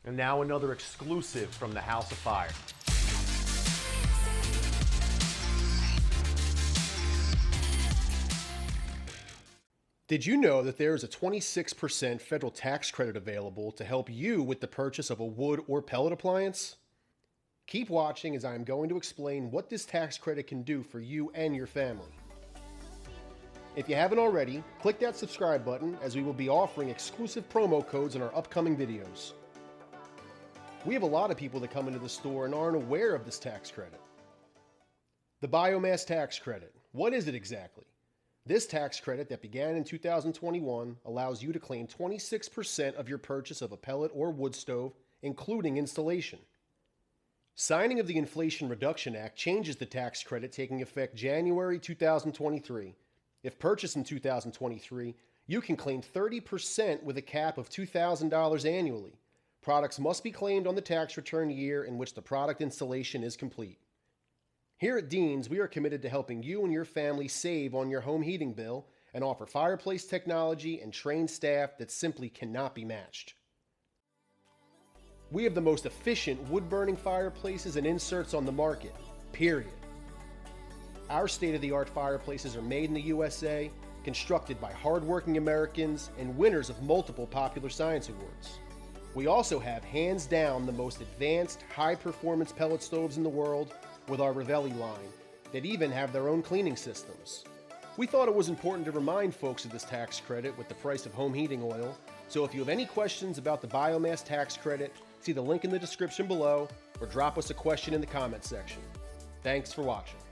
And now another exclusive from the House of Fire. Did you know that there is a 26% federal tax credit available to help you with the purchase of a wood or pellet appliance? Keep watching as I am going to explain what this tax credit can do for you and your family. If you haven't already, click that subscribe button as we will be offering exclusive promo codes in our upcoming videos. We have a lot of people that come into the store and aren't aware of this tax credit. The Biomass Tax Credit. What is it exactly? This tax credit that began in 2021 allows you to claim 26% of your purchase of a pellet or wood stove, including installation. Signing of the Inflation Reduction Act changes the tax credit taking effect January 2023. If purchased in 2023, you can claim 30% with a cap of $2,000 annually. Products must be claimed on the tax return year in which the product installation is complete. Here at Dean's, we are committed to helping you and your family save on your home heating bill and offer fireplace technology and trained staff that simply cannot be matched. We have the most efficient wood-burning fireplaces and inserts on the market, period. Our state-of-the-art fireplaces are made in the USA, constructed by hardworking Americans, and winners of multiple popular science awards. We also have hands down the most advanced, high-performance pellet stoves in the world with our Ravelli line that even have their own cleaning systems. We thought it was important to remind folks of this tax credit with the price of home heating oil, so if you have any questions about the biomass tax credit, see the link in the description below or drop us a question in the comment section. Thanks for watching.